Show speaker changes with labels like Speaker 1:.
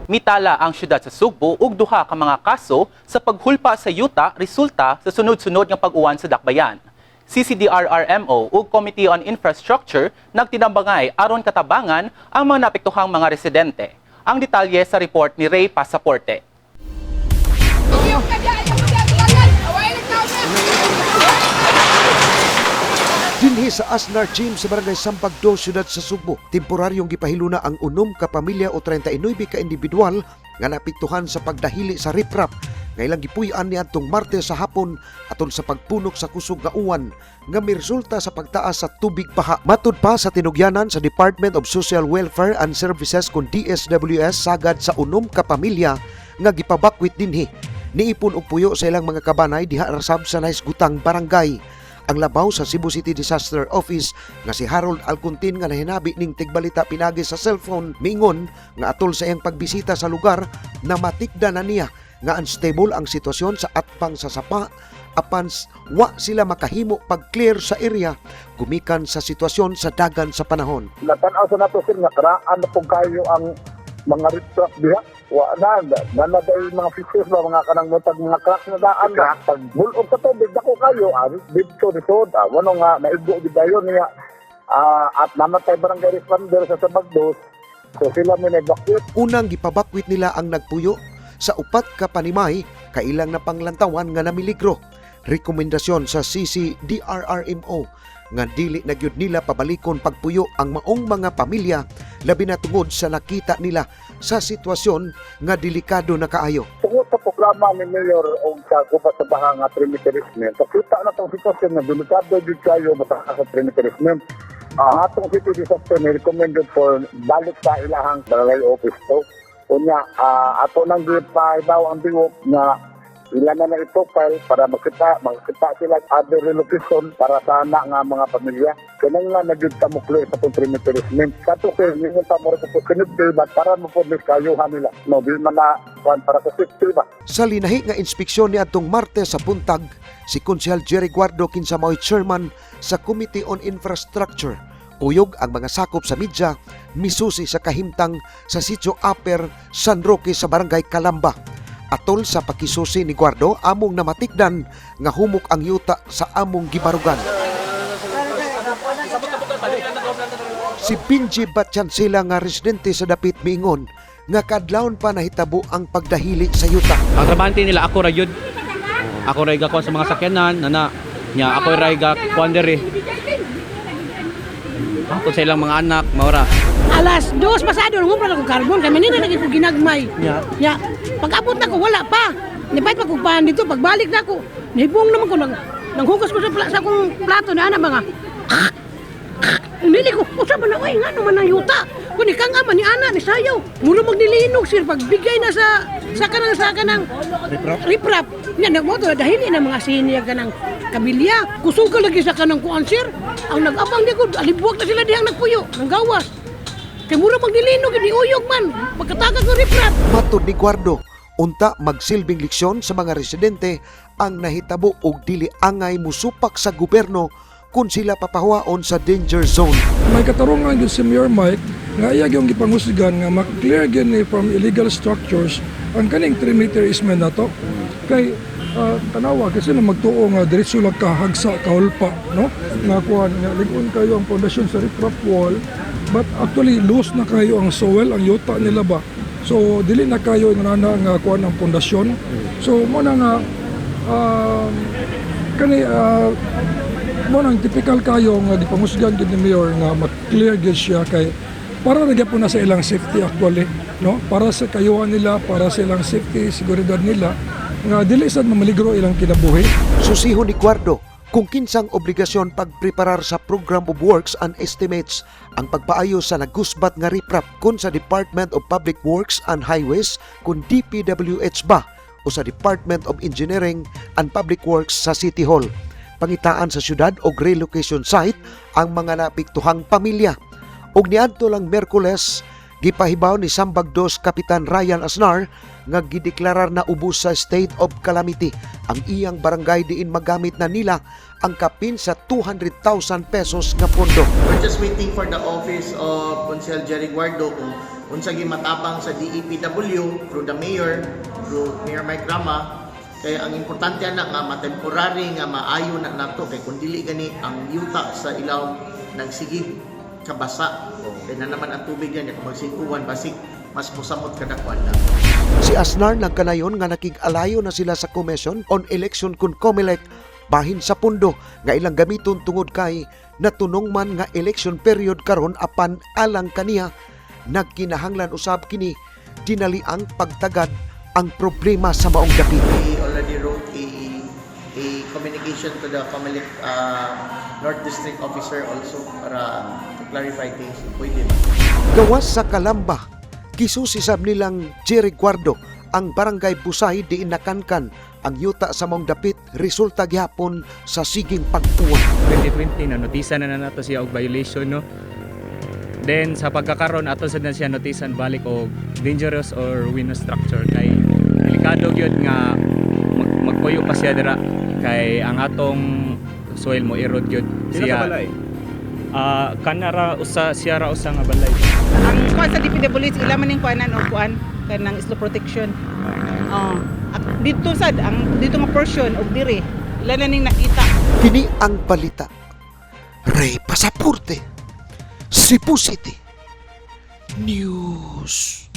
Speaker 1: Mitala ang syudad sa Sugbo ug duha ka mga kaso sa paghulpa sa yuta resulta sa sunod-sunod nga pag-uwan sa dakbayan. CCDRRMO ug Committee on Infrastructure nagtinambangay aron katabangan ang mga napektuhang mga residente. Ang detalye sa report ni Ray Pasaporte.
Speaker 2: Dinhi sa Asnar Gym sa Barangay Sampag 2, Syudad sa Sugbo, temporaryong gipahiluna ang 6 ka pamilya o 39 ka individual nga napiktuhan sa pagdahili sa riprap nga ilang gipuy-an niadtong Martes sa hapon atol sa pagpunok sa kusog nga uwan nga miresulta sa pagtaas sa tubig baha. Matud pa sa tinugyanan sa Department of Social Welfare and Services kun DSWS sagad sa 6 ka pamilya nga gipabakwit dinhi. Niipon og puyo sa ilang mga kabanay diha rasab sa Naisgutang Barangay. Ang labaw sa Cebu City Disaster Office nga si Harold Alcontin nga nahinabi ning tigbalita pinagi sa cellphone miingon nga atol sa iyang pagbisita sa lugar na matikda na niya nga unstable ang sitwasyon sa atpang sa sapa apan wa sila makahimo pag-clear sa area gumikan sa sitwasyon sa dagan sa panahon.
Speaker 3: Natanaw sa nato sir nga karaan na po kayo ang mga riprap diha. Wa na day mga fixtures ba mga kanang mutag mga cracks na daan na pag bulog sa tubig dako kayo dito wano nga naigo gid dayon niya at namatay barangay responder sa Sabagdos so sila may evacuate.
Speaker 2: Unang gipabakwit nila ang nagpuyo sa upat ka panimay kailang na panglantawan nga namiligro. Rekomendasyon sa CCDRRMO nga dili na gyud nila pabalikon pagpuyo ang maong mga pamilya labi na tungod sa nakita nila sa sitwasyon nga delikado na kaayo.
Speaker 3: Tungod sa programa ni Mayor o sa gubat sa baha nga trimiterismen, pakita na itong sitwasyon na delikado gyud kayo basta sa trimiterismen. Atong city disaster may recommended for balik sa ilahang barangay office to. Unya ato nang gipahibaw ang biwok nga ilan na i-profile para makita sila other relocation para sana nga mga pamilya. Kanang nga nagtamuklo sa trimiterismen. Kato kayo, yung tamor ko kinigil ba para mapulis kayo nila. No, di man na para sa safety ba.
Speaker 2: Sa linahi nga inspeksyon ni atong Martes sa Puntag, si Konsehal Jerry Guardo kinsa mao'y chairman sa Committee on Infrastructure. Uyog ang mga sakop sa media, misusi sa kahimtang sa Sitio Aper, San Roque sa Barangay Calamba. Atol sa pakisusi ni Guardo, among namatikdan nga humok ang yuta sa among gibarugan. Si Benji Batchansila nga residente sa Dapit miingon nga kadlawon pa nahitabo ang pagdahili sa yuta.
Speaker 4: Ang trabante nila ako ra yun. Ako ra igakuan sa mga sakyanan nana nya ako ra igakuan diri. Ako sa ilang mga anak maura.
Speaker 5: Alas 2 pasado nung umpra ko carbon kami nila naging ko ginagmay. Ya. Pag-abot na ko wala pa. Nipait pa ko pa dito pagbalik na ko. Nibong naman ko nanghugas ko sa akong plato na ana mga. Nili ko usa man na nga naman ang yuta. Kuni kang ama ni ana ni sayaw. Muro magnilinog sir pagbigay na sa kanang riprap. Nya nagmoto dahil na mga senior kanang kabilya. Kusog ka lagi sa kanang kuan sir. Ang nag-abang di ko alibuak na sila dihang nagpuyo ng gawas. Kay mura magnilinog di uyog man. Pagkatakas ng riprap.
Speaker 2: Matod ni Guardo, unta magsilbing leksyon sa mga residente ang nahitabo og dili angay musupak sa gobyerno kung sila papahuaon sa danger zone.
Speaker 6: May katarungan yun si Mayor Mike nga iya yung gipangusgan nga mag-clear gini from illegal structures ang kaning 3-meter easement na to. Kay tanawa kasi na magtuo nga diretso lang kahagsa kahulpa no nga kuan nga ligon kayo ang pundasyon sa riprap wall but actually loose na kayo ang soil ang yuta nila ba so dili na kayo nga nga kuan ang pundasyon so mo na nga mo nang typical kayo nga gipangusgan gid ni Mayor nga mag-clear gid siya kay para nagyapon na sa ilang safety actually no para sa kayuhan nila para sa ilang safety seguridad nila nga dili sad mamaligro ilang kinabuhi.
Speaker 2: Susiho ni Guardo kung kinsang obligasyon pagpreparar sa Program of Works and Estimates ang pagpaayo sa nagusbat nga riprap kun sa Department of Public Works and Highways kun DPWH ba o sa Department of Engineering and Public Works sa City Hall. Pangitaan sa syudad og relocation site ang mga napiktuhang pamilya. Og niadto lang Miyerkules, gipahibaw ni Sambag 2 Kapitan Ryan Asnar nga gideklarar na ubos sa state of calamity ang iyang barangay diin magamit na nila ang kapin sa 200,000 pesos nga pondo.
Speaker 7: We're just waiting for the office of Konsehal Jerry Guardo kung unsa gi matabang sa DEPW through the mayor, through Mayor Mike Rama. Kaya ang importante na nga matemporary nga maayo na nato kay kun dili gani ang yuta sa ilaw nagsigig kabasa. Kaya na naman ang tubig yan kung magsiguan basig mas musamot kada kwanda.
Speaker 2: Si Asnar nagkanayon nga nakig-alayo na sila sa Commission on Election kun COMELEC bahin sa pundo nga ilang gamiton tungod kay natunong man nga election period karon apan alang kaniya nagkinahanglan usab kini dinali ang pagtagad ang problema sa maong dapit.
Speaker 7: We already wrote a communication to the COMELEC North District Officer also para to clarify things. Pwede ba?
Speaker 2: Gawas sa Kalamba, kisusisab nilang Jerry Guardo ang barangay Busay di inakankan ang yuta sa maong dapit resulta gihapon sa siging pag-uwan.
Speaker 8: 2020 na notisa na nato siya og violation no. Then sa pagkakaron ato sad na siya notisan balik og dangerous or ruinous structure kay delikado gyud nga magpuyo pa siya dira kay ang atong soil mo erode gyud siya. Kanara usa siya ra usa nga balay.
Speaker 9: Ang kuan sa DPWH ila man ning kuanan o kuan kanang slope protection. Dito sad ang dito nga portion og diri ila na ning nakita.
Speaker 2: Kini ang balita. Ray Pasaporte, Cebu City News.